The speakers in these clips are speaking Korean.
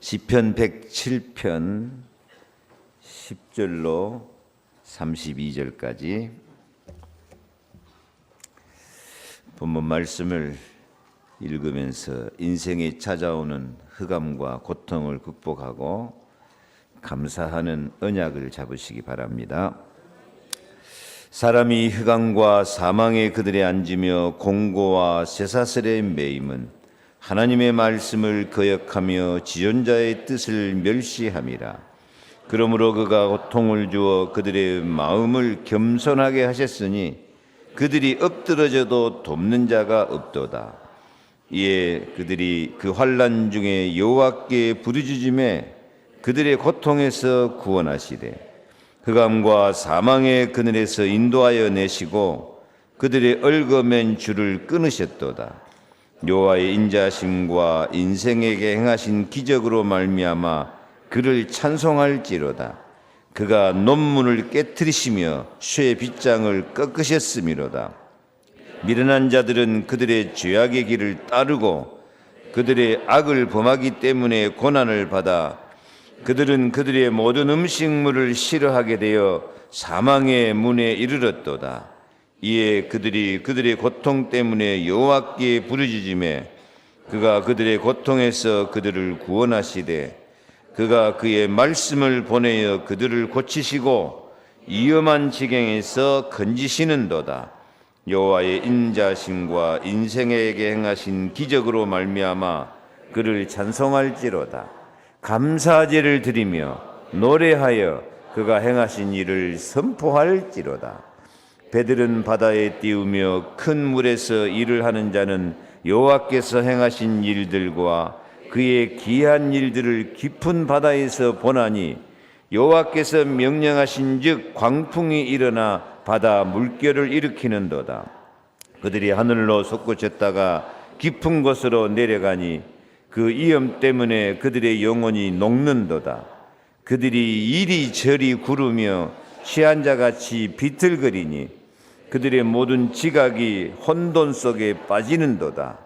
시편 107편 10절로 32절까지 본문 말씀을 읽으면서 인생에 찾아오는 흑암과 고통을 극복하고 감사하는 언약을 잡으시기 바랍니다. 사람이 흑암과 사망의 그들에 앉으며 공고와 쇠사슬에 매임은 하나님의 말씀을 거역하며 지존자의 뜻을 멸시함이라. 그러므로 그가 고통을 주어 그들의 마음을 겸손하게 하셨으니 그들이 엎드러져도 돕는 자가 없도다. 이에 그들이 그 환난 중에 여호와께 부르짖음에 그들의 고통에서 구원하시되 흑암과 사망의 그늘에서 인도하여 내시고 그들의 얽어맨 줄을 끊으셨도다. 여호와의 인자심과 인생에게 행하신 기적으로 말미암아 그를 찬송할지로다. 그가 논문을 깨뜨리시며 쇠 빗장을 꺾으셨음이로다. 미련한 자들은 그들의 죄악의 길을 따르고 그들의 악을 범하기 때문에 고난을 받아 그들은 그들의 모든 음식물을 싫어하게 되어 사망의 문에 이르렀도다. 이에 그들이 그들의 고통 때문에 여호와께 부르짖음에 그가 그들의 고통에서 그들을 구원하시되 그가 그의 말씀을 보내어 그들을 고치시고 위험한 지경에서 건지시는도다. 여호와의 인자심과 인생에게 행하신 기적으로 말미암아 그를 찬송할지로다. 감사제를 드리며 노래하여 그가 행하신 일을 선포할지로다. 배들은 바다에 띄우며 큰 물에서 일을 하는 자는 여호와께서 행하신 일들과 그의 기이한 일들을 깊은 바다에서 보나니 여호와께서 명령하신즉 광풍이 일어나 바다 물결을 일으키는도다. 그들이 하늘로 솟구쳤다가 깊은 곳으로 내려가니 그 위엄 때문에 그들의 영혼이 녹는도다. 그들이 이리저리 구르며 취한 자같이 비틀거리니 그들의 모든 지각이 혼돈 속에 빠지는도다.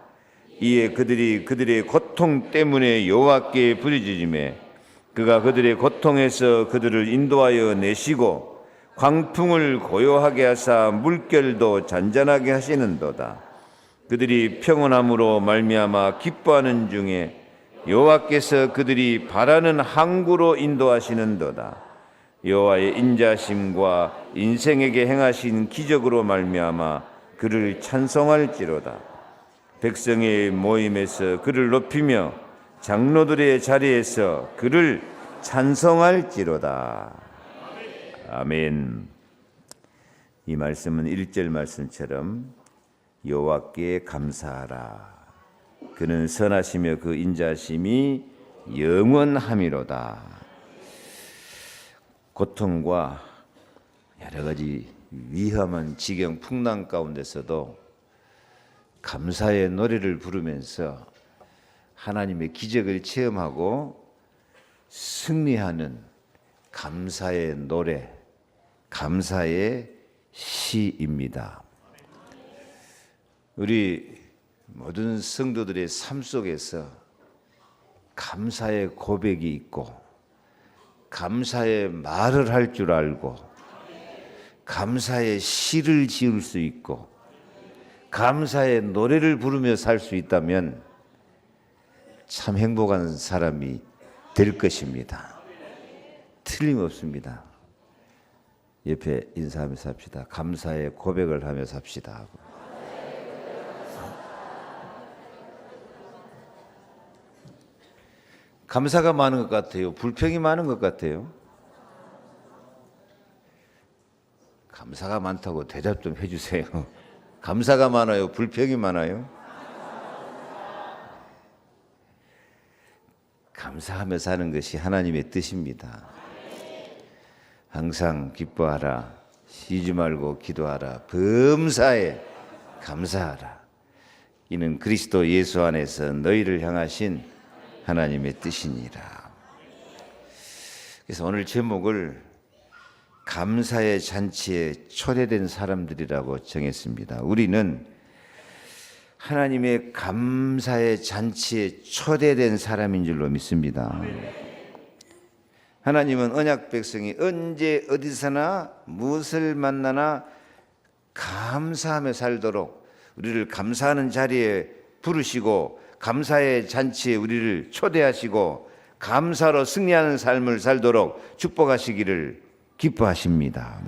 이에 그들이 그들의 고통 때문에 여호와께 부르짖음에 그가 그들의 고통에서 그들을 인도하여 내시고 광풍을 고요하게 하사 물결도 잔잔하게 하시는도다. 그들이 평온함으로 말미암아 기뻐하는 중에 여호와께서 그들이 바라는 항구로 인도하시는도다. 여호와의 인자심과 인생에게 행하신 기적으로 말미암아 그를 찬송할지로다. 백성의 모임에서 그를 높이며 장로들의 자리에서 그를 찬송할지로다. 아멘. 이 말씀은 1절 말씀처럼 여호와께 감사하라. 그는 선하시며 그 인자심이 영원함이로다. 고통과 여러 가지 위험한 지경 풍랑 가운데서도 감사의 노래를 부르면서 하나님의 기적을 체험하고 승리하는 감사의 노래, 감사의 시입니다. 우리 모든 성도들의 삶 속에서 감사의 고백이 있고 감사의 말을 할 줄 알고 감사의 시를 지을 수 있고 감사의 노래를 부르며 살 수 있다면 참 행복한 사람이 될 것입니다. 틀림없습니다. 옆에 인사하면서 삽시다. 감사의 고백을 하며 삽시다. 감사가 많은 것 같아요? 불평이 많은 것 같아요? 감사가 많다고 대답 좀 해주세요. 감사가 많아요? 불평이 많아요? 감사하며 사는 것이 하나님의 뜻입니다. 항상 기뻐하라. 쉬지 말고 기도하라. 범사에 감사하라. 이는 그리스도 예수 안에서 너희를 향하신 하나님의 뜻이니라. 그래서 오늘 제목을 감사의 잔치에 초대된 사람들이라고 정했습니다. 우리는 하나님의 감사의 잔치에 초대된 사람인 줄로 믿습니다. 하나님은 언약 백성이 언제 어디서나 무엇을 만나나 감사하며 살도록 우리를 감사하는 자리에 부르시고 감사의 잔치에 우리를 초대하시고 감사로 승리하는 삶을 살도록 축복하시기를 기뻐하십니다.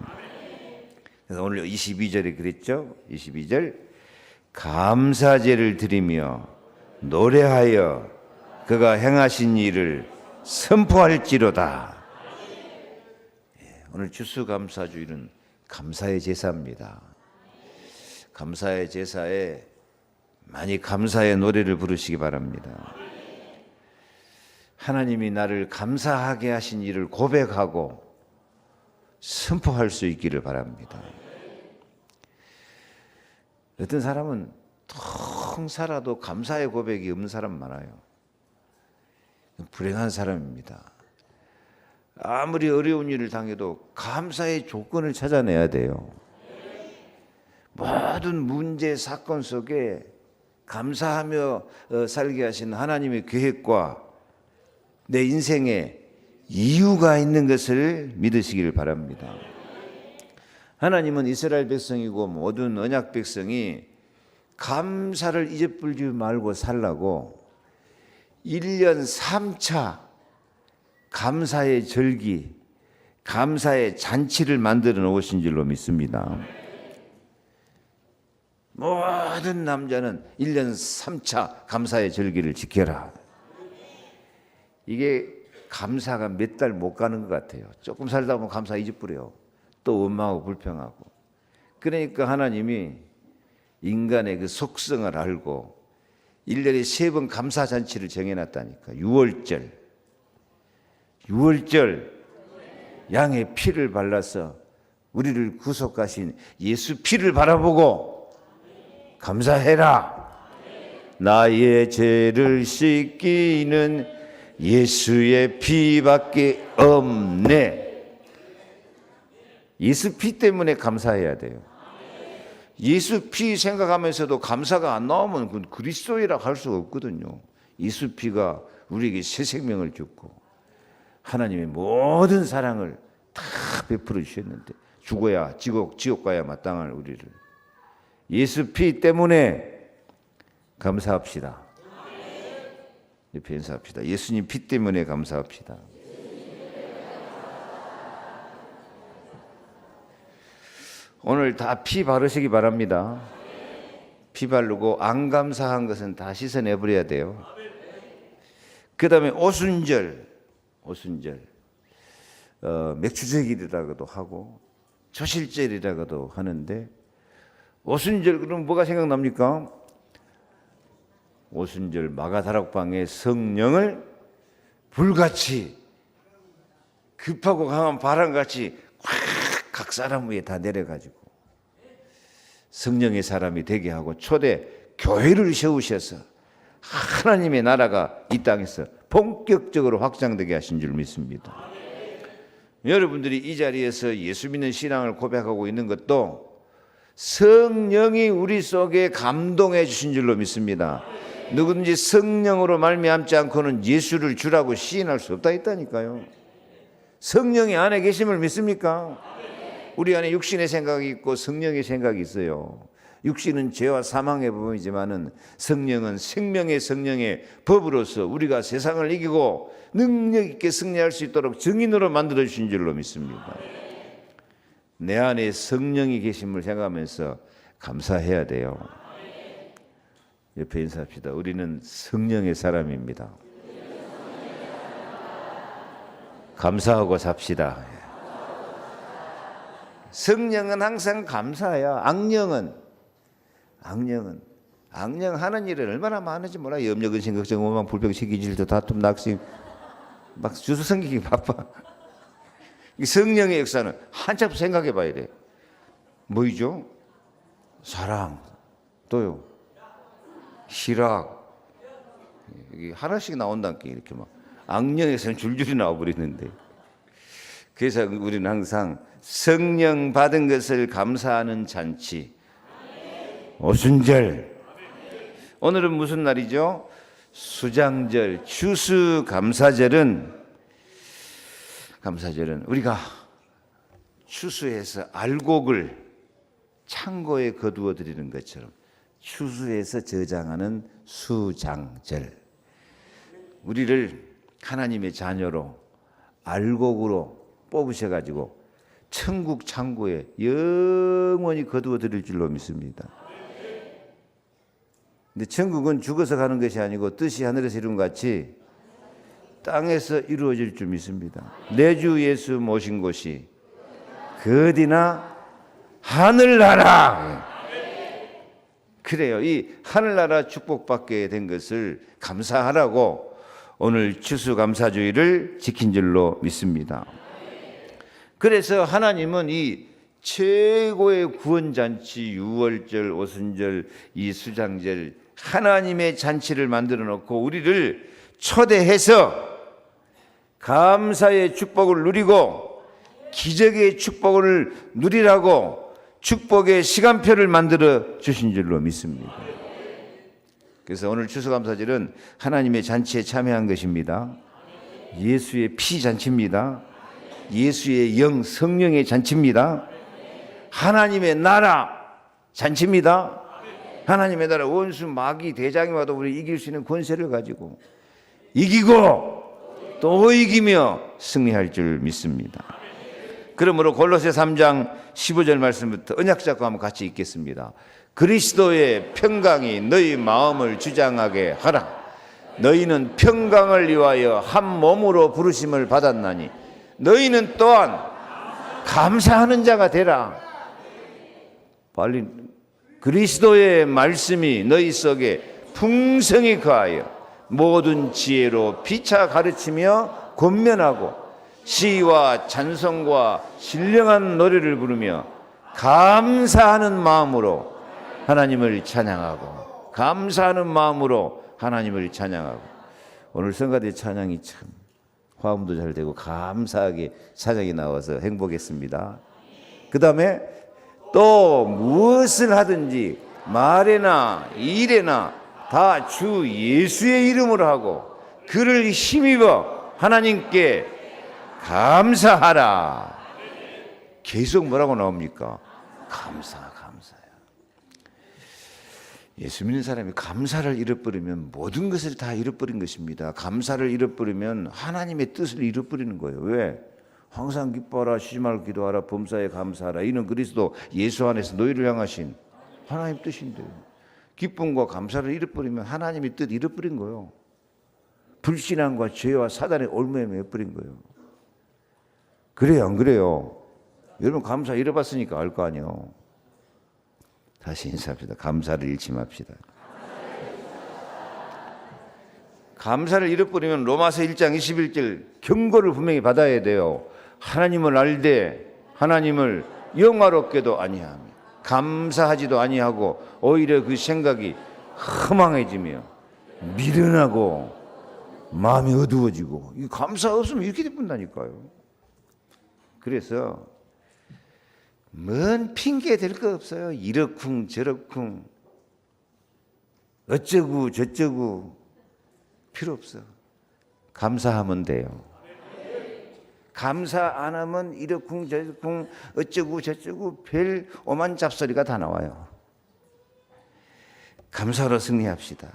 그래서 오늘 22절에 그랬죠. 22절 감사제를 드리며 노래하여 그가 행하신 일을 선포할지로다. 오늘 추수감사주일은 감사의 제사입니다. 감사의 제사에 많이 감사의 노래를 부르시기 바랍니다. 하나님이 나를 감사하게 하신 일을 고백하고 선포할 수 있기를 바랍니다. 어떤 사람은 텅 살아도 감사의 고백이 없는 사람 많아요. 불행한 사람입니다. 아무리 어려운 일을 당해도 감사의 조건을 찾아내야 돼요. 모든 문제, 사건 속에 감사하며 살게 하신 하나님의 계획과 내 인생에 이유가 있는 것을 믿으시길 바랍니다. 하나님은 이스라엘 백성이고 모든 언약 백성이 감사를 잊어버리지 말고 살라고 1년 3차 감사의 절기, 감사의 잔치를 만들어 놓으신 줄로 믿습니다. 모든 남자는 1년 3차 감사의 절기를 지켜라. 이게 감사가 몇 달 못 가는 것 같아요. 조금 살다 보면 감사 잊어버려요. 또 원망하고 불평하고. 그러니까 하나님이 인간의 그 속성을 알고 1년에 3번 감사잔치를 정해놨다니까. 6월절 양의 피를 발라서 우리를 구속하신 예수 피를 바라보고 감사해라. 나의 죄를 씻기는 예수의 피밖에 없네. 예수 피 때문에 감사해야 돼요. 예수 피 생각하면서도 감사가 안 나오면 그건 그리스도이라 할 수가 없거든요. 예수 피가 우리에게 새 생명을 줬고 하나님의 모든 사랑을 다 베풀어 주셨는데 죽어야 지옥 가야 마땅할 우리를 예수 피 때문에 감사합시다. 옆에 인사합시다. 예수님 피 때문에 감사합시다. 오늘 다 피 바르시기 바랍니다. 피 바르고 안 감사한 것은 다 씻어내버려야 돼요. 그 다음에 오순절 맥주제길이라고도 하고 초실절이라고도 하는데 오순절 그러면 뭐가 생각납니까? 오순절 마가다락방에 성령을 불같이 급하고 강한 바람같이 확 각 사람 위에 다 내려가지고 성령의 사람이 되게 하고 초대 교회를 세우셔서 하나님의 나라가 이 땅에서 본격적으로 확장되게 하신 줄 믿습니다. 여러분들이 이 자리에서 예수 믿는 신앙을 고백하고 있는 것도 성령이 우리 속에 감동해 주신 줄로 믿습니다. 누구든지 성령으로 말미암지 않고는 예수를 주라고 시인할 수 없다 했다니까요. 성령이 안에 계심을 믿습니까? 우리 안에 육신의 생각이 있고 성령의 생각이 있어요. 육신은 죄와 사망의 법이지만은 성령은 생명의 성령의 법으로서 우리가 세상을 이기고 능력 있게 승리할 수 있도록 증인으로 만들어 주신 줄로 믿습니다. 내 안에 성령이 계심을 생각하면서 감사해야 돼요. 옆에 인사합시다. 우리는 성령의 사람입니다. 감사하고 삽시다. 성령은 항상 감사해요. 악령은 하는 일은 얼마나 많은지 몰라요. 염려, 근심, 걱정, 오만, 불평, 시기, 질투, 다툼, 낙심 막 주소 섬기기 바빠. 성령의 역사는 한참 생각해 봐야 돼. 뭐이죠? 사랑, 또요 희락, 이게 하나씩 나온다니까. 이렇게 막 악령에서는 줄줄이 나와버리는데, 그래서 우리는 항상 성령 받은 것을 감사하는 잔치, 오순절, 오늘은 무슨 날이죠? 수장절, 추수감사절은 우리가 추수해서 알곡을 창고에 거두어 드리는 것처럼 추수해서 저장하는 수장절, 우리를 하나님의 자녀로 알곡으로 뽑으셔가지고 천국 창고에 영원히 거두어 드릴 줄로 믿습니다. 근데 천국은 죽어서 가는 것이 아니고 뜻이 하늘에서 이룬 것 같이 땅에서 이루어질 줄 믿습니다. 내 주 예수 모신 곳이 그 어디나 하늘나라. 그래요. 이 하늘나라 축복받게 된 것을 감사하라고 오늘 추수감사주의를 지킨 줄로 믿습니다. 그래서 하나님은 이 최고의 구원잔치, 유월절, 오순절, 이 수장절, 하나님의 잔치를 만들어 놓고 우리를 초대해서 감사의 축복을 누리고 기적의 축복을 누리라고 축복의 시간표를 만들어 주신 줄로 믿습니다. 그래서 오늘 추수감사절은 하나님의 잔치에 참여한 것입니다. 예수의 피 잔치입니다. 예수의 영, 성령의 잔치입니다. 하나님의 나라 잔치입니다. 하나님의 나라, 원수, 마귀, 대장이 와도 우리 이길 수 있는 권세를 가지고 이기고 또 이기며 승리할 줄 믿습니다. 그러므로 골로새 3장 15절 말씀부터 언약 잡고 한번 같이 읽겠습니다. 그리스도의 평강이 너희 마음을 주장하게 하라. 너희는 평강을 위하여 한 몸으로 부르심을 받았나니 너희는 또한 감사하는 자가 되라. 빨리 그리스도의 말씀이 너희 속에 풍성히 거하여 모든 지혜로 피차 가르치며 권면하고 시와 찬송과 신령한 노래를 부르며 감사하는 마음으로 하나님을 찬양하고 감사하는 마음으로 하나님을 찬양하고. 오늘 성가대 찬양이 참 화음도 잘 되고 감사하게 찬양이 나와서 행복했습니다. 그 다음에 또 무엇을 하든지 말에나 일에나 다 주 예수의 이름으로 하고 그를 힘입어 하나님께 감사하라. 계속 뭐라고 나옵니까? 감사해요. 예수 믿는 사람이 감사를 잃어버리면 모든 것을 다 잃어버린 것입니다. 감사를 잃어버리면 하나님의 뜻을 잃어버리는 거예요. 왜? 항상 기뻐하라, 쉬지 말고 기도하라, 범사에 감사하라. 이는 그리스도 예수 안에서 너희를 향하신 하나님 뜻인데요. 기쁨과 감사를 잃어버리면 하나님의 뜻 잃어버린 거예요. 불신앙과 죄와 사단의 올무에 매여버린 거예요. 그래요, 안 그래요? 여러분 감사 잃어봤으니까 알 거 아니에요. 다시 인사합시다. 감사를 잃지 맙시다. 감사를 잃어버리면 로마서 1장 21절 경고를 분명히 받아야 돼요. 하나님을 알되 하나님을 영화롭게도 아니하며 감사하지도 아니하고 오히려 그 생각이 허망해지며 미련하고 마음이 어두워지고. 이 감사 없으면 이렇게 된다니까요. 그래서 뭔 핑계 댈 거 없어요. 이러쿵 저러쿵 어쩌고 저쩌고 필요 없어. 감사하면 돼요. 감사 안 하면 이러쿵 저러쿵 어쩌고 저쩌고 별 오만 잡소리가 다 나와요. 감사로 승리합시다.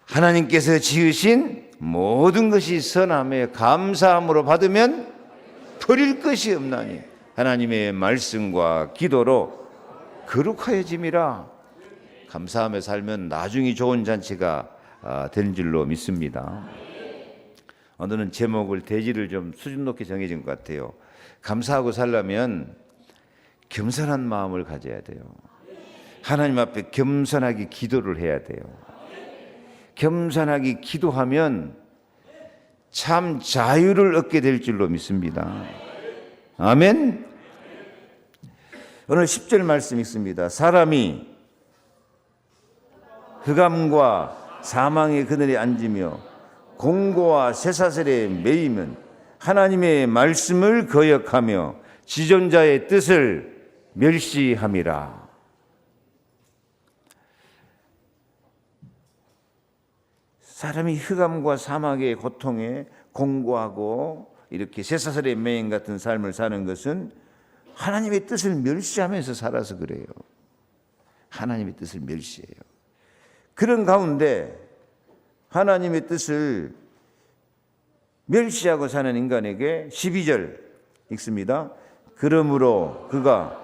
하나님께서 지으신 모든 것이 선함에 감사함으로 받으면 버릴 것이 없나니 하나님의 말씀과 기도로 거룩하여짐이라. 감사하며 살면 나중에 좋은 잔치가 되는 줄로 믿습니다. 오늘은 제목을 대지를 좀 수준 높게 정해진 것 같아요. 감사하고 살려면 겸손한 마음을 가져야 돼요. 하나님 앞에 겸손하게 기도를 해야 돼요. 겸손하게 기도하면 참 자유를 얻게 될 줄로 믿습니다. 아멘. 오늘 10절 말씀 있습니다. 사람이 흑암과 사망의 그늘에 앉으며 공고와 쇠사슬에 매이면 하나님의 말씀을 거역하며 지존자의 뜻을 멸시함이라. 사람이 흑암과 사막의 고통에 공고하고 이렇게 쇠사슬의 매인 같은 삶을 사는 것은 하나님의 뜻을 멸시하면서 살아서 그래요. 하나님의 뜻을 멸시해요. 그런 가운데 하나님의 뜻을 멸시하고 사는 인간에게 12절 읽습니다. 그러므로 그가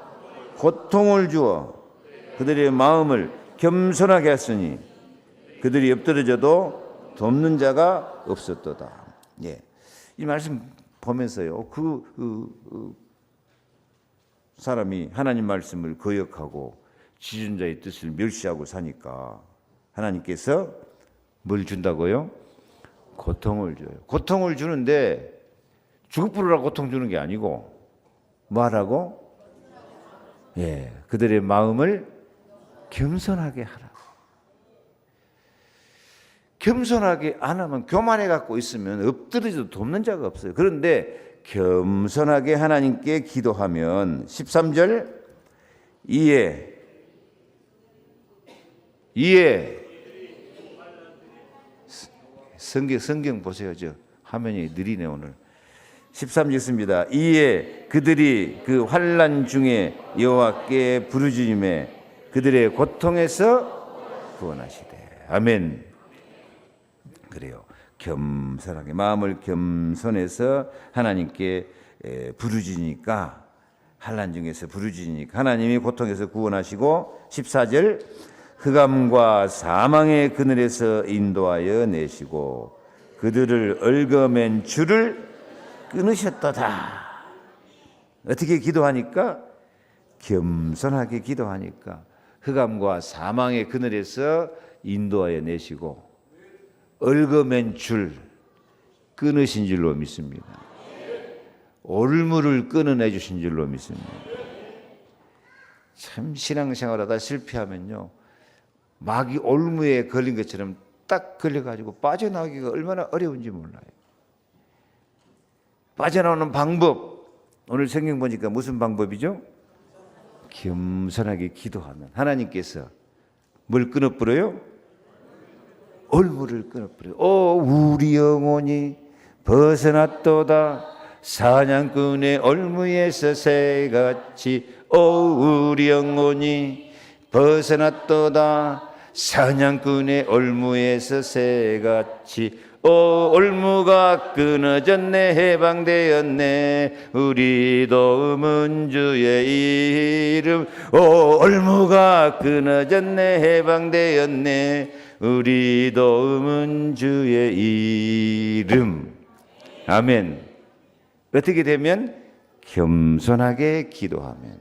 고통을 주어 그들의 마음을 겸손하게 했으니 그들이 엎드러져도 돕는 자가 없었도다. 예, 이 말씀 보면서요, 사람이 하나님 말씀을 거역하고 지존자의 뜻을 멸시하고 사니까 하나님께서 뭘 준다고요? 고통을 줘요. 고통을 주는데 죽을 부르라 고통 주는 게 아니고 뭐 하라고? 예, 그들의 마음을 겸손하게 하라고. 겸손하게 안 하면 교만해 갖고 있으면 엎드려도 돕는 자가 없어요. 그런데 겸손하게 하나님께 기도하면 13절 이에 성경 보세요. 저 화면이 느리네 오늘. 13절 있습니다. 이에 그들이 그 환난 중에 여호와께 부르짖음에 그들의 고통에서 구원하시되. 아멘. 그래요. 겸손하게 마음을 겸손해서 하나님께 부르짖으니까 환난 중에서 부르짖으니까 하나님이 고통에서 구원하시고 14절 흑암과 사망의 그늘에서 인도하여 내시고 그들을 얽어맨 줄을 끊으셨도다. 어떻게 기도하니까? 겸손하게 기도하니까 흑암과 사망의 그늘에서 인도하여 내시고 얽어맨 줄 끊으신 줄로 믿습니다. 올무를 끊어내 주신 줄로 믿습니다. 참 신앙생활하다 실패하면요, 마귀 올무에 걸린 것처럼 딱 걸려가지고 빠져나오기가 얼마나 어려운지 몰라요. 빠져나오는 방법, 오늘 성경 보니까 무슨 방법이죠? 겸손하게 기도하면 하나님께서 뭘 끊어버려요? 올무를 끊어버려요. 우리 영혼이 벗어났도다. 사냥꾼의 올무에서 새같이 우리 영혼이 벗어났도다. 사냥꾼의 올무에서 새같이 올무가 끊어졌네. 해방되었네. 우리도 음은 주의 이름. 올무가 끊어졌네. 해방되었네. 우리도 음은 주의 이름. 아멘. 어떻게 되면? 겸손하게 기도하면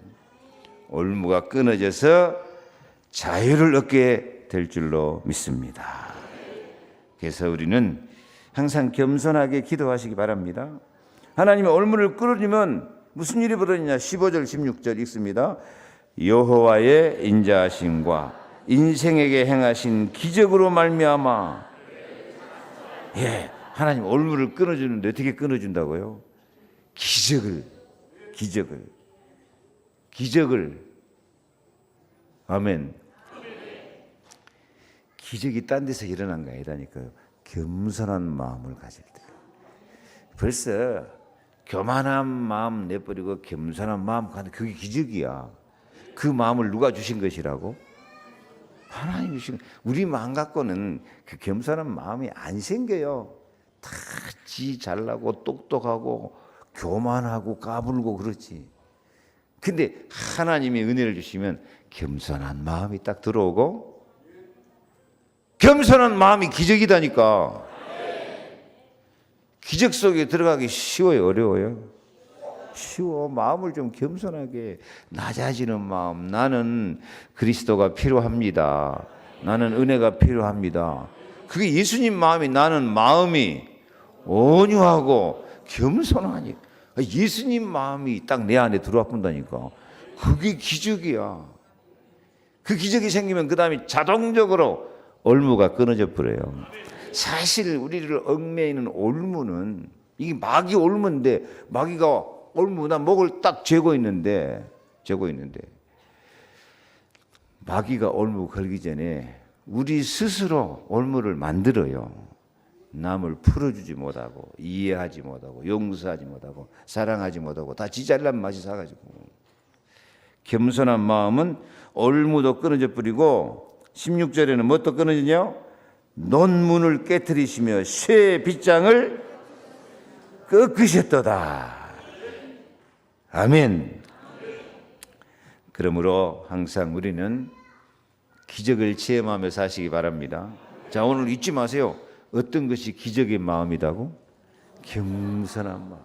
올무가 끊어져서 자유를 얻게 될 줄로 믿습니다. 그래서 우리는 항상 겸손하게 기도하시기 바랍니다. 하나님의 올무를 끊어주면 무슨 일이 벌어지냐? 15절 16절 읽습니다. 여호와의 인자하심과 인생에게 행하신 기적으로 말미암아. 예, 하나님 올무를 끊어주는데 어떻게 끊어준다고요? 기적을. 아멘. 기적이 딴 데서 일어난 게 아니라니까요. 겸손한 마음을 가질 때. 벌써 교만한 마음 내버리고 겸손한 마음 가는 그게 기적이야. 그 마음을 누가 주신 것이라고? 하나님이 주신. 우리 마음 갖고는 그 겸손한 마음이 안 생겨요. 다 지 잘나고 똑똑하고 교만하고 까불고 그렇지. 근데 하나님이 은혜를 주시면 겸손한 마음이 딱 들어오고, 겸손한 마음이 기적이다니까. 기적 속에 들어가기 쉬워요, 어려워요? 쉬워. 마음을 좀 겸손하게, 낮아지는 마음. 나는 그리스도가 필요합니다. 나는 은혜가 필요합니다. 그게 예수님 마음이, 나는 마음이 온유하고 겸손하니 예수님 마음이 딱 내 안에 들어와 본다니까. 그게 기적이야. 그 기적이 생기면 그 다음에 자동적으로 올무가 끊어져 버려요. 사실 우리를 얽매이는 올무는 이게 마귀 올무인데, 마귀가 올무 나 목을 딱 재고 있는데 마귀가 올무 걸기 전에 우리 스스로 올무를 만들어요. 남을 풀어주지 못하고 이해하지 못하고 용서하지 못하고 사랑하지 못하고 다 지 잘난 맛이 사가지고, 겸손한 마음은 올무도 끊어져 버리고 16절에는 뭣도 끊어지냐? 논문을 깨뜨리시며 쇠 빗장을 꺾으셨도다. 아멘. 그러므로 항상 우리는 기적을 체험하며 사시기 바랍니다. 자, 오늘 잊지 마세요. 어떤 것이 기적의 마음이라고? 겸손한 마음.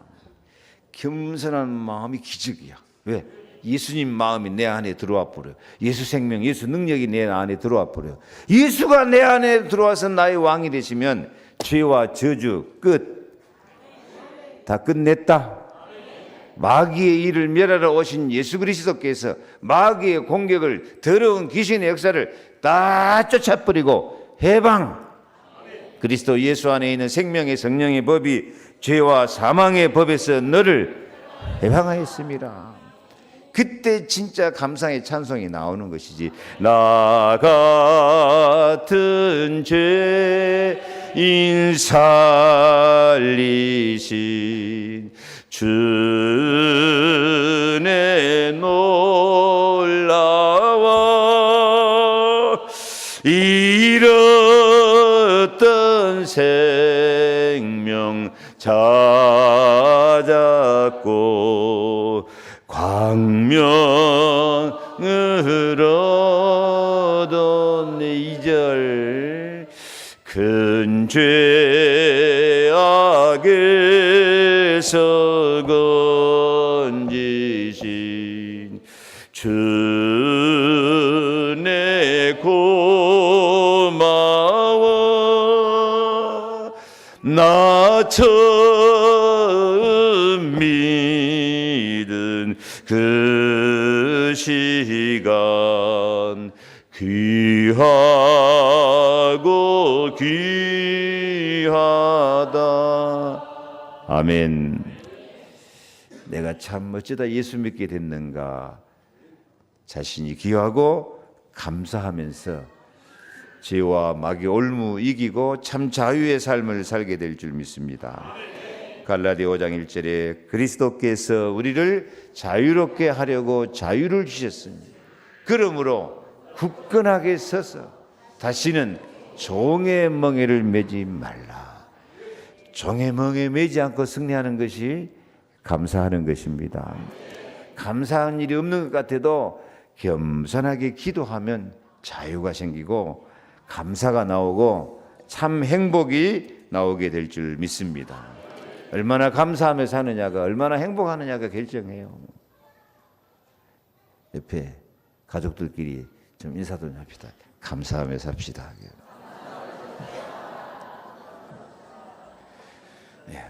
겸손한 마음이 기적이야. 왜? 예수님 마음이 내 안에 들어와 버려. 예수 생명, 예수 능력이 내 안에 들어와 버려. 예수가 내 안에 들어와서 나의 왕이 되시면 죄와 저주 끝. 다 끝냈다. 마귀의 일을 멸하러 오신 예수 그리스도께서 마귀의 공격을, 더러운 귀신의 역사를 다 쫓아버리고 해방. 그리스도 예수 안에 있는 생명의 성령의 법이 죄와 사망의 법에서 너를 해방하였습니다. 그때 진짜 감상의 찬송이 나오는 것이지. 나 같은 죄인 살리신 주의 놀라워 잃었던 생명 찾았고 광명을 얻었네. 2절 큰 죄악에서 건지신 주네 고마워. 나 처음 믿은 그 시간 귀하고 귀하다. 아멘. 내가 참 멋지다 예수 믿게 됐는가 자신이 귀하고 감사하면서 죄와 마귀 올무 이기고 참 자유의 삶을 살게 될 줄 믿습니다. 갈라디아 5장 1절에 그리스도께서 우리를 자유롭게 하려고 자유를 주셨습니다. 그러므로 굳건하게 서서 다시는 종의 멍에를 매지 말라. 종의 멍에 매지 않고 승리하는 것이 감사하는 것입니다. 감사한 일이 없는 것 같아도 겸손하게 기도하면 자유가 생기고 감사가 나오고 참 행복이 나오게 될 줄 믿습니다. 얼마나 감사하며 사느냐가, 얼마나 행복하느냐가 결정해요. 옆에 가족들끼리 좀 인사 좀 합시다. 감사하며 삽시다.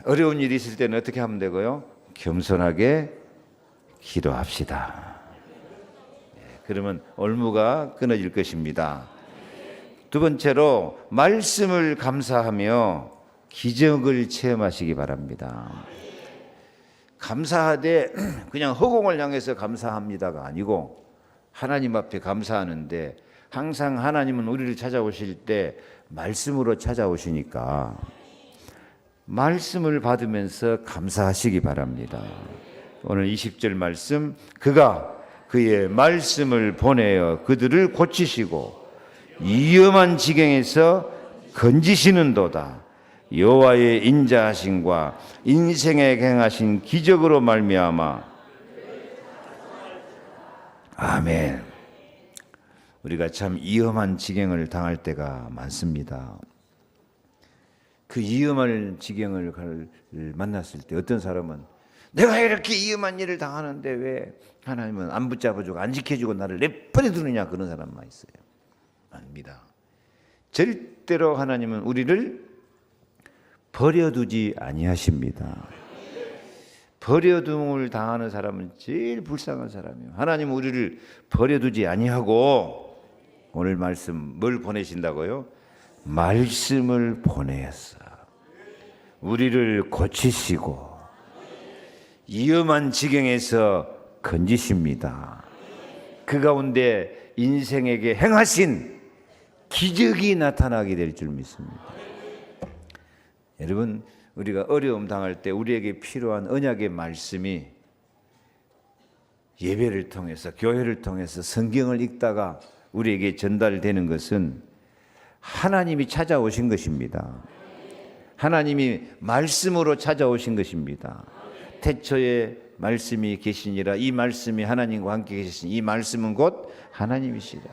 어려운 일이 있을 때는 어떻게 하면 되고요? 겸손하게 기도합시다. 그러면 올무가 끊어질 것입니다. 두 번째로 말씀을 감사하며 기적을 체험하시기 바랍니다. 감사하되 그냥 허공을 향해서 감사합니다가 아니고 하나님 앞에 감사하는데 항상 하나님은 우리를 찾아오실 때 말씀으로 찾아오시니까 말씀을 받으면서 감사하시기 바랍니다. 오늘 20절 말씀, 그가 그의 말씀을 보내어 그들을 고치시고 위험한 지경에서 건지시는도다. 여호와의 인자하심과 인생에 행하신 기적으로 말미암아. 아멘. 우리가 참 위험한 지경을 당할 때가 많습니다. 그 위험한 지경을 만났을 때 어떤 사람은 내가 이렇게 위험한 일을 당하는데 왜 하나님은 안 붙잡아주고 안 지켜주고 나를 내버려 두느냐, 그런 사람만 있어요. 아닙니다. 절대로 하나님은 우리를 버려두지 아니하십니다. 버려둠을 당하는 사람은 제일 불쌍한 사람이에요. 하나님은 우리를 버려두지 아니하고 오늘 말씀 뭘 보내신다고요? 말씀을 보내었어. 우리를 고치시고 위험한 지경에서 건지십니다. 그 가운데 인생에게 행하신 기적이 나타나게 될 줄 믿습니다. 여러분, 우리가 어려움 당할 때 우리에게 필요한 언약의 말씀이 예배를 통해서, 교회를 통해서, 성경을 읽다가 우리에게 전달되는 것은 하나님이 찾아오신 것입니다. 하나님이 말씀으로 찾아오신 것입니다. 태초에 말씀이 계시니라. 이 말씀이 하나님과 함께 계시니 이 말씀은 곧 하나님이시라.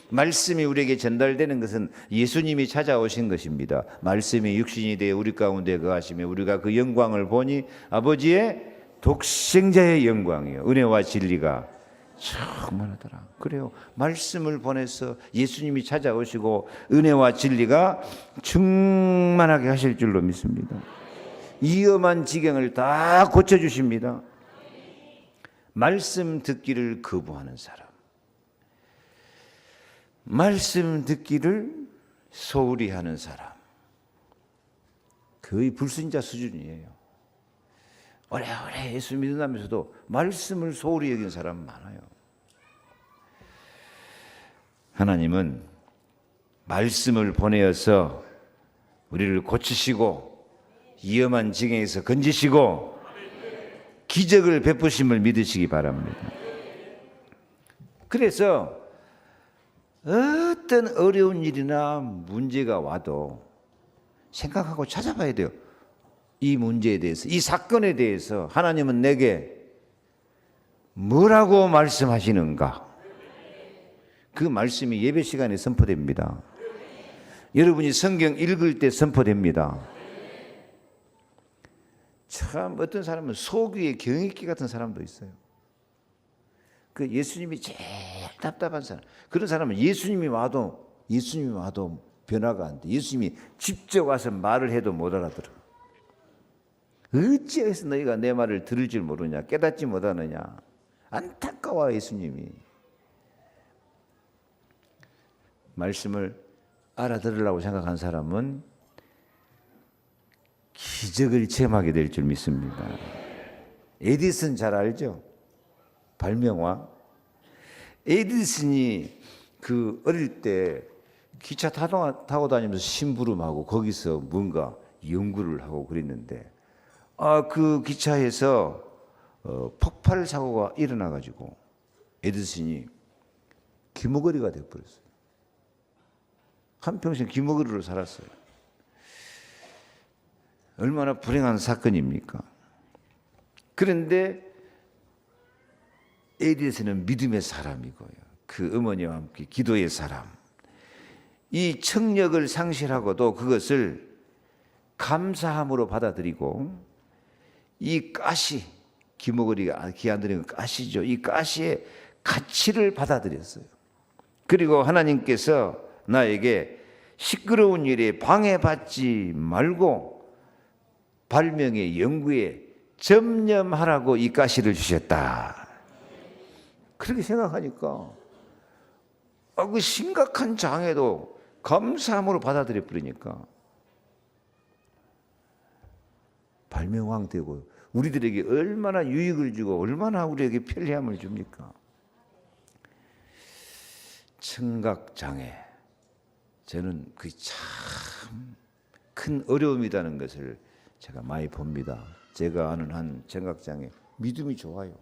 말씀이 우리에게 전달되는 것은 예수님이 찾아오신 것입니다. 말씀이 육신이 되어 우리 가운데 거하시며 우리가 그 영광을 보니 아버지의 독생자의 영광이요 은혜와 진리가 충만하더라. 그래요. 말씀을 보내서 예수님이 찾아오시고 은혜와 진리가 충만하게 하실 줄로 믿습니다. 위험한 지경을 다 고쳐주십니다. 말씀 듣기를 거부하는 사람, 말씀 듣기를 소홀히 하는 사람, 거의 불신자 수준이에요. 오래오래 예수 믿는다면서도 말씀을 소홀히 여긴 사람 많아요. 하나님은 말씀을 보내어서 우리를 고치시고 위험한 지경에서 건지시고 기적을 베푸심을 믿으시기 바랍니다. 그래서 어떤 어려운 일이나 문제가 와도 생각하고 찾아봐야 돼요. 이 문제에 대해서, 이 사건에 대해서 하나님은 내게 뭐라고 말씀하시는가? 그 말씀이 예배 시간에 선포됩니다. 여러분이 성경 읽을 때 선포됩니다. 참 어떤 사람은 소귀의 경익기 같은 사람도 있어요. 그 예수님이 제일 답답한 사람. 그런 사람은 예수님이 와도 변화가 안 돼. 예수님이 직접 와서 말을 해도 못 알아들어. 어찌해서 너희가 내 말을 들을 줄 모르냐, 깨닫지 못하느냐. 안타까워. 예수님이 말씀을 알아들으려고 생각한 사람은 기적을 체험하게 될 줄 믿습니다. 에디슨 잘 알죠? 발명왕. 에디슨이 그 어릴 때 기차 타고 다니면서 심부름하고 거기서 뭔가 연구를 하고 그랬는데 그 기차에서 폭발 사고가 일어나 가지고 에디슨이 귀머거리가 돼 버렸어요. 한평생 귀머거리로 살았어요. 얼마나 불행한 사건입니까? 그런데 에디슨은 믿음의 사람이고요. 그 어머니와 함께 기도의 사람. 이 청력을 상실하고도 그것을 감사함으로 받아들이고 이 가시, 귀머거리가 귀 안 들리는 가시죠. 이 가시의 가치를 받아들였어요. 그리고 하나님께서 나에게 시끄러운 일에 방해받지 말고 발명의 연구에 전념하라고 이 가시를 주셨다. 그렇게 생각하니까 그 심각한 장애도 감사함으로 받아들여 버리니까 발명왕 되고 우리들에게 얼마나 유익을 주고 얼마나 우리에게 편리함을 줍니까? 청각장애, 저는 그게 참 큰 어려움이라는 것을 제가 많이 봅니다. 제가 아는 한 청각장애, 믿음이 좋아요.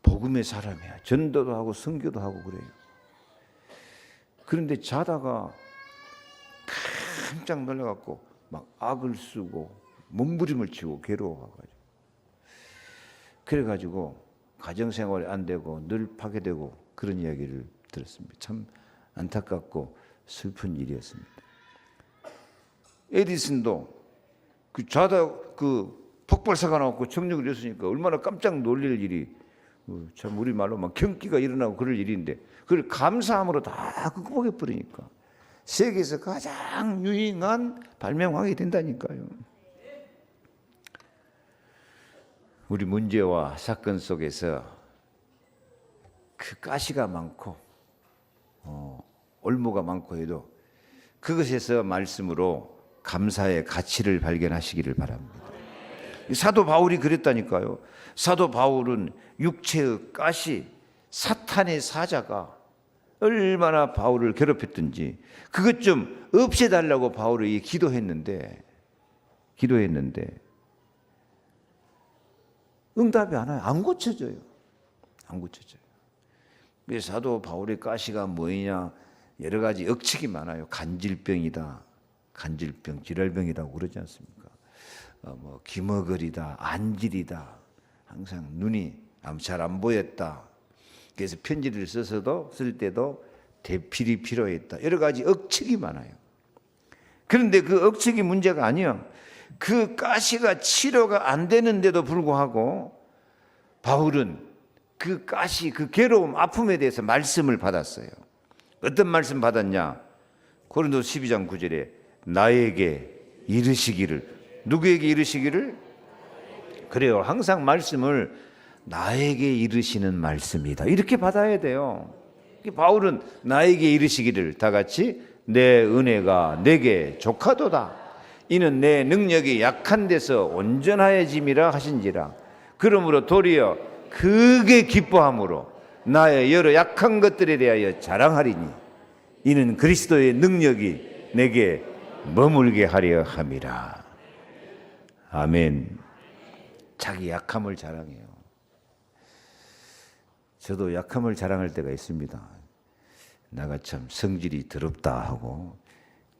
복음의 사람이야. 전도도 하고 선교도 하고 그래요. 그런데 자다가 깜짝 놀라갖고 막 악을 쓰고 몸부림을 치고 괴로워가지고 그래가지고 가정생활이 안 되고 늘 파괴되고 그런 이야기를 들었습니다. 참 안타깝고 슬픈 일이었습니다. 에디슨도 그 자다 그 폭발사가 나왔고 청력을 했으니까 얼마나 깜짝 놀랄 일이 참 우리 말로 막 경기가 일어나고 그럴 일인데 그걸 감사함으로 다 극복해 버리니까 세계에서 가장 유행한 발명왕이 된다니까요. 우리 문제와 사건 속에서 그 가시가 많고 올무가 많고 해도 그것에서 말씀으로 감사의 가치를 발견하시기를 바랍니다. 사도 바울이 그랬다니까요. 사도 바울은 육체의 가시, 사탄의 사자가 얼마나 바울을 괴롭혔든지 그것 좀 없애달라고 바울이 기도했는데 기도했는데 응답이 안 와요. 안 고쳐져요. 안 고쳐져요. 그래서 사도 바울의 가시가 뭐냐, 여러 가지 억측이 많아요. 간질병이다, 간질병, 질혈병이라고 그러지 않습니까? 뭐 기머거리다, 안질이다, 항상 눈이 잘 안 보였다. 그래서 편지를 쓸 때도 대필이 필요했다. 여러 가지 억측이 많아요. 그런데 그 억측이 문제가 아니야. 그 가시가 치료가 안 되는데도 불구하고 바울은 그 가시, 그 괴로움, 아픔에 대해서 말씀을 받았어요. 어떤 말씀 받았냐? 고린도서 12장 9절에 나에게 이르시기를. 누구에게 이르시기를? 그래요. 항상 말씀을 나에게 이르시는 말씀이다. 이렇게 받아야 돼요. 바울은 나에게 이르시기를 다 같이 내 은혜가 내게 족하도다. 이는 내 능력이 약한 데서 온전하여짐이라 하신지라. 그러므로 도리어 크게 기뻐함으로 나의 여러 약한 것들에 대하여 자랑하리니 이는 그리스도의 능력이 내게 머물게 하려 함이라. 아멘. 자기 약함을 자랑해요. 저도 약함을 자랑할 때가 있습니다. 내가 참 성질이 더럽다 하고,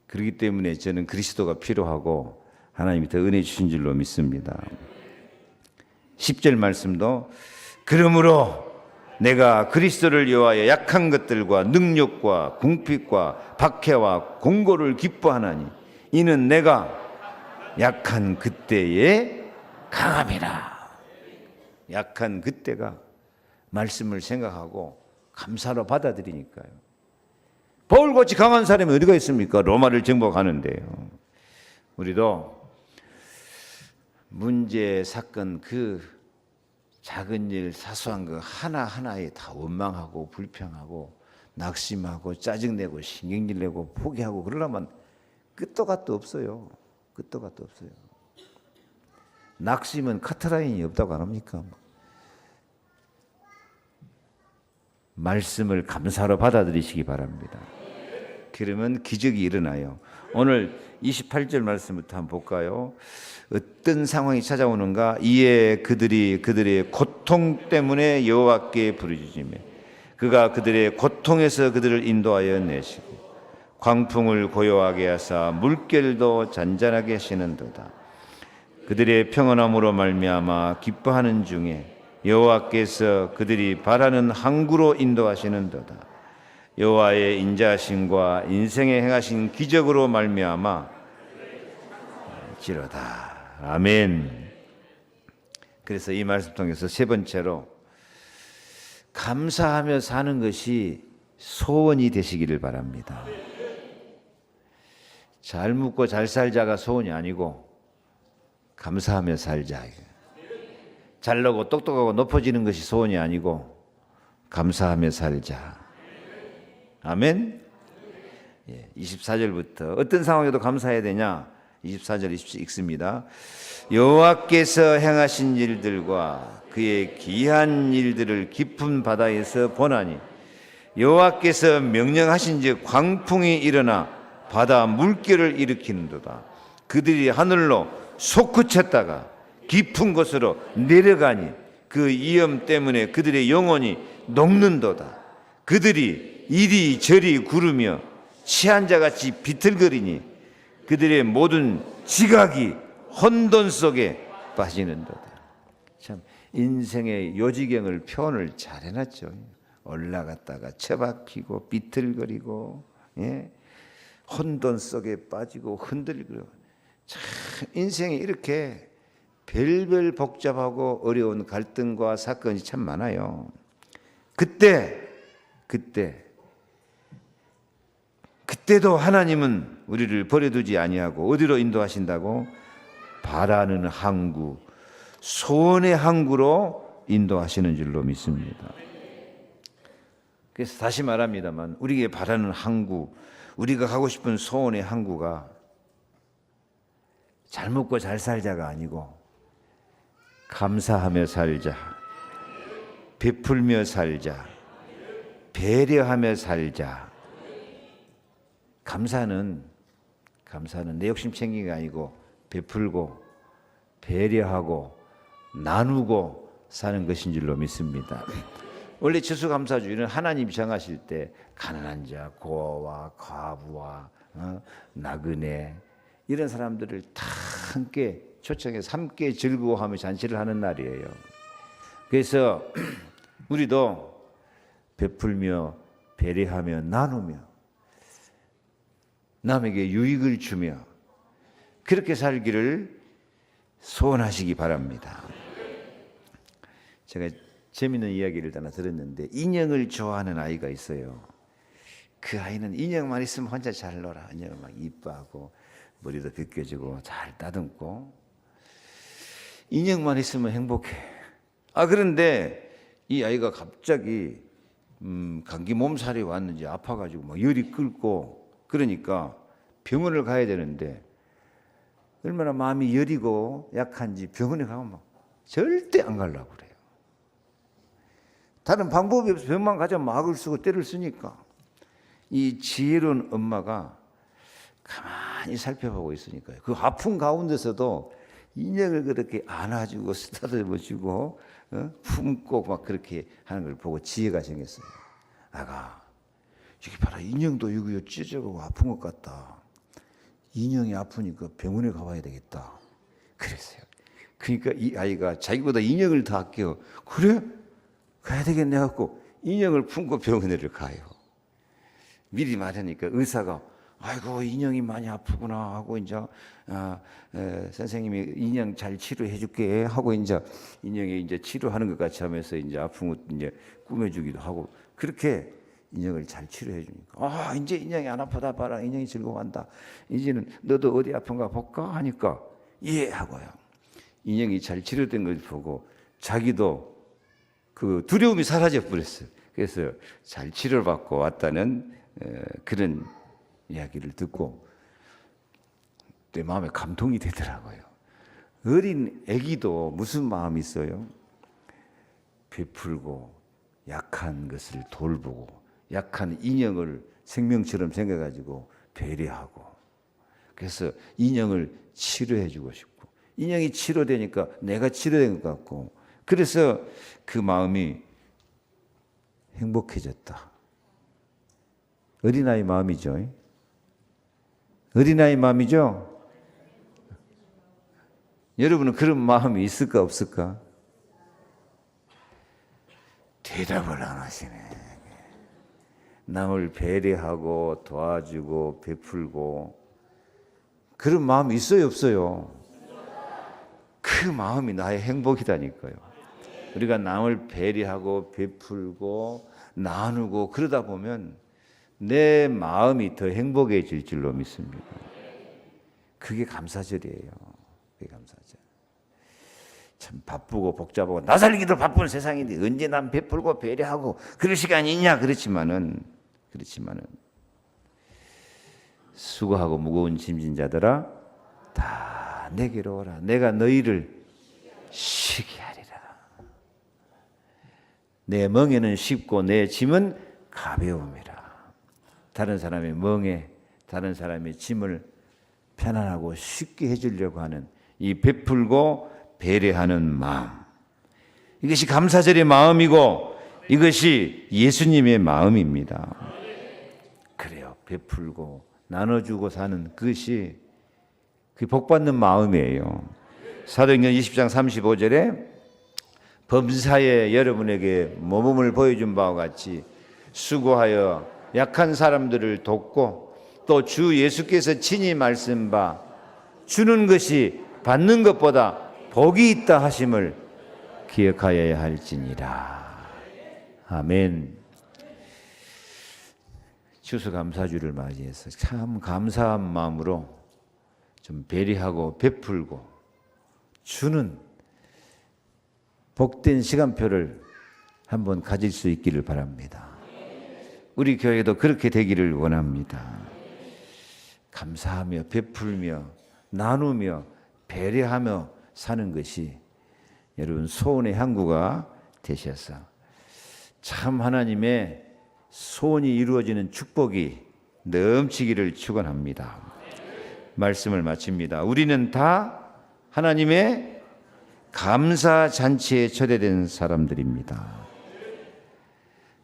그렇기 때문에 저는 그리스도가 필요하고 하나님이 더 은혜 주신 줄로 믿습니다. 10절 말씀도 그러므로 내가 그리스도를 위하여 약한 것들과 능력과 궁핍과 박해와 공고를 기뻐하나니 이는 내가 약한 그때에 강함이라. 약한 그때가 말씀을 생각하고 감사로 받아들이니까요. 바울같이 강한 사람이 어디가 있습니까? 로마를 정복하는데요. 우리도 문제, 사건, 그 작은 일, 사소한 거 하나하나에 다 원망하고 불평하고 낙심하고 짜증내고 신경질 내고 포기하고 그러려면 끝도 갓도 없어요. 끝도 갓도 없어요. 낙심은 커트라인이 없다고 안 합니까? 말씀을 감사로 받아들이시기 바랍니다. 그러면 기적이 일어나요. 오늘 28절 말씀부터 한번 볼까요? 어떤 상황이 찾아오는가? 이에 그들의 고통 때문에 여호와께 부르짖으며 그가 그들의 고통에서 그들을 인도하여 내시고 광풍을 고요하게 하사 물결도 잔잔하게 하시는도다. 그들의 평안함으로 말미암아 기뻐하는 중에 여호와께서 그들이 바라는 항구로 인도하시는도다. 여호와의 인자하심과 인생에 행하신 기적으로 말미암아 지로다. 아멘. 그래서 이 말씀 통해서 세 번째로 감사하며 사는 것이 소원이 되시기를 바랍니다. 잘 묵고 잘 살자가 소원이 아니고 감사하며 살자. 잘나고 똑똑하고 높아지는 것이 소원이 아니고 감사하며 살자. 아멘. 24절부터 어떤 상황에도 감사해야 되냐? 24절 읽습니다. 여호와께서 행하신 일들과 그의 기한 일들을 깊은 바다에서 보나니 여호와께서 명령하신즉 광풍이 일어나 바다 물결을 일으키는도다. 그들이 하늘로 솟구쳤다가 깊은 곳으로 내려가니 그 위험 때문에 그들의 영혼이 녹는도다. 그들이 이리저리 구르며 취한 자같이 비틀거리니 그들의 모든 지각이 혼돈 속에 빠지는도다. 참 인생의 요지경을 표현을 잘 해놨죠. 올라갔다가 처박히고 비틀거리고, 혼돈 속에 빠지고 흔들리고. 참 인생이 이렇게 별별 복잡하고 어려운 갈등과 사건이 참 많아요. 그때도 하나님은 우리를 버려두지 아니하고 어디로 인도하신다고? 바라는 항구, 소원의 항구로 인도하시는 줄로 믿습니다. 그래서 다시 말합니다만 우리에게 바라는 항구, 우리가 가고 싶은 소원의 항구가 잘 먹고 잘 살자가 아니고 감사하며 살자, 베풀며 살자, 배려하며 살자. 감사는 내 욕심 챙기는 게 아니고 베풀고 배려하고 나누고 사는 것인 줄로 믿습니다. 원래 추수감사주의는 하나님이 정하실 때 가난한 자, 고아와 과부와 나그네 이런 사람들을 다 함께 초청해서 함께 즐거워하며 잔치를 하는 날이에요. 그래서 우리도 베풀며 배려하며 나누며 남에게 유익을 주며 그렇게 살기를 소원하시기 바랍니다. 제가 재미있는 이야기를 하나 들었는데 인형을 좋아하는 아이가 있어요. 그 아이는 인형만 있으면 혼자 잘 놀아. 인형을 막 이뻐하고 머리도 벗겨지고 잘 따듬고 인형만 있으면 행복해. 그런데 이 아이가 갑자기 감기 몸살이 왔는지 아파가지고 막 열이 끓고 그러니까 병원을 가야 되는데 얼마나 마음이 여리고 약한지 병원에 가면 막 절대 안 가려고 그래요. 다른 방법이 없어. 병만 가자 막을 쓰고 때를 쓰니까 이 지혜로운 엄마가 가만히 살펴보고 있으니까요. 그 아픈 가운데서도 인형을 그렇게 안아주고 쓰다듬어주고 품고 막 그렇게 하는 걸 보고 지혜가 생겼어요. 아가, 여기 봐라. 인형도 여기 찢어지고 아픈 것 같다. 인형이 아프니까 병원에 가봐야 되겠다. 그랬어요. 그러니까 이 아이가 자기보다 인형을 더 아껴. 그래? 가야 되겠네 하고 인형을 품고 병원에를 가요. 미리 말하니까 의사가 아이고 인형이 많이 아프구나 하고 이제 선생님이 인형 잘 치료해 줄게 하고 이제 인형이 이제 치료하는 것 같이 하면서 이제 아픈 것 이제 꾸며주기도 하고 그렇게 인형을 잘 치료해 주니까 이제 인형이 안 아프다 봐라. 인형이 즐거워한다. 이제는 너도 어디 아픈가 볼까 하니까 예 하고요. 인형이 잘 치료된 걸 보고 자기도 그 두려움이 사라져 버렸어요. 그래서 잘 치료를 받고 왔다는 그런 이야기를 듣고 내 마음에 감동이 되더라고요. 어린 아기도 무슨 마음이 있어요? 베풀고 약한 것을 돌보고 약한 인형을 생명처럼 생겨가지고 배려하고 그래서 인형을 치료해주고 싶고 인형이 치료되니까 내가 치료된 것 같고 그래서 그 마음이 행복해졌다. 어린아이 마음이죠. 어린아이 마음이죠. 여러분은 그런 마음이 있을까 없을까? 대답을 안 하시네. 남을 배려하고 도와주고 베풀고 그런 마음이 있어요 없어요? 그 마음이 나의 행복이다니까요. 우리가 남을 배려하고 베풀고 나누고 그러다 보면 내 마음이 더 행복해질 줄로 믿습니다. 그게 감사절이에요. 그게 감사절. 참 바쁘고 복잡하고 나 살기도 바쁜 세상인데 언제 남 베풀고 배려하고 그럴 시간이 있냐? 그렇지만은 수고하고 무거운 짐진 자들아 다 내게로 오라. 내가 너희를 쉬게 하리라. 내 멍에는 쉽고 내 짐은 가벼움이라. 다른 사람의 멍에 다른 사람의 짐을 편안하고 쉽게 해주려고 하는 이 베풀고 배려하는 마음, 이것이 감사절의 마음이고 이것이 예수님의 마음입니다. 그래요. 베풀고 나눠주고 사는 그것이 그 복받는 마음이에요. 사도행전 20장 35절에 범사에 여러분에게 모범을 보여준 바와 같이 수고하여 약한 사람들을 돕고 또 주 예수께서 친히 말씀 바 주는 것이 받는 것보다 복이 있다 하심을 기억하여야 할지니라. 아멘. 추수감사주를 맞이해서 참 감사한 마음으로 좀 배려하고 베풀고 주는 복된 시간표를 한번 가질 수 있기를 바랍니다. 우리 교회도 그렇게 되기를 원합니다. 감사하며 베풀며 나누며 배려하며 사는 것이 여러분 소원의 항구가 되셔서 참 하나님의 소원이 이루어지는 축복이 넘치기를 축원합니다. 말씀을 마칩니다. 우리는 다 하나님의 감사 잔치에 초대된 사람들입니다.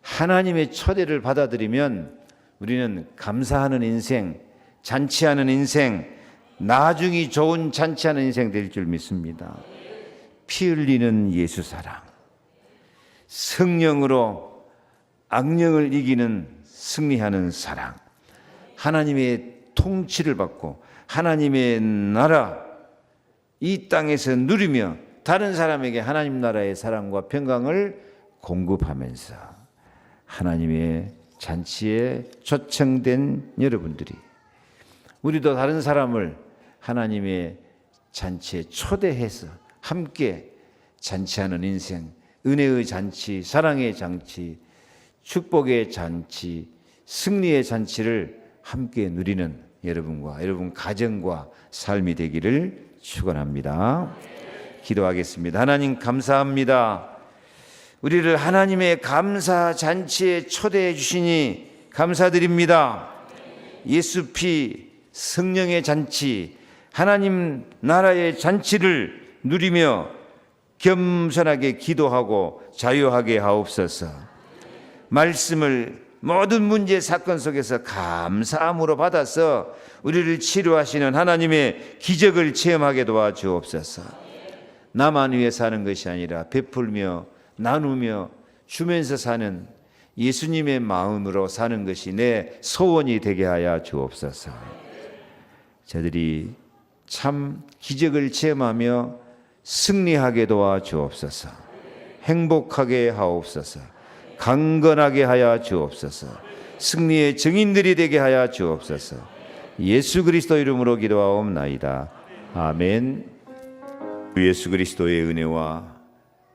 하나님의 초대를 받아들이면 우리는 감사하는 인생, 잔치하는 인생, 나중이 좋은 잔치하는 인생 될 줄 믿습니다. 피 흘리는 예수 사랑, 성령으로 악령을 이기는 승리하는 사랑, 하나님의 통치를 받고 하나님의 나라 이 땅에서 누리며 다른 사람에게 하나님 나라의 사랑과 평강을 공급하면서 하나님의 잔치에 초청된 여러분들이, 우리도 다른 사람을 하나님의 잔치에 초대해서 함께 잔치하는 인생, 은혜의 잔치, 사랑의 잔치, 축복의 잔치, 승리의 잔치를 함께 누리는 여러분과 여러분 가정과 삶이 되기를 축원합니다. 기도하겠습니다. 하나님 감사합니다. 우리를 하나님의 감사 잔치에 초대해 주시니 감사드립니다. 예수 피, 성령의 잔치, 하나님 나라의 잔치를 누리며 겸손하게 기도하고 자유하게 하옵소서. 말씀을 모든 문제 사건 속에서 감사함으로 받아서 우리를 치료하시는 하나님의 기적을 체험하게 도와주옵소서. 나만 위해 사는 것이 아니라 베풀며 나누며 주면서 사는 예수님의 마음으로 사는 것이 내 소원이 되게 하여 주옵소서. 저들이 참 기적을 체험하며 승리하게 도와 주옵소서. 행복하게 하옵소서. 강건하게 하여 주옵소서. 승리의 증인들이 되게 하여 주옵소서. 예수 그리스도 이름으로 기도하옵나이다. 아멘. 예수 그리스도의 은혜와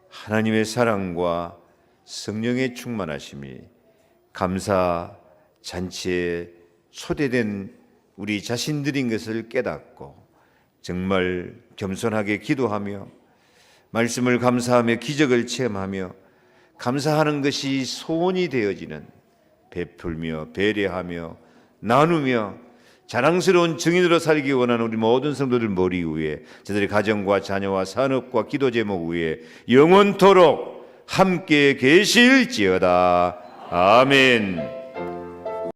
하나님의 사랑과 성령의 충만하심이 감사 잔치에 초대된 우리 자신들인 것을 깨닫고 정말 겸손하게 기도하며 말씀을 감사하며 기적을 체험하며 감사하는 것이 소원이 되어지는, 베풀며 배려하며 나누며 자랑스러운 증인으로 살기 원하는 우리 모든 성도들 머리 위에, 저들의 가정과 자녀와 산업과 기도 제목 위에 영원토록 함께 계실지어다. 아멘.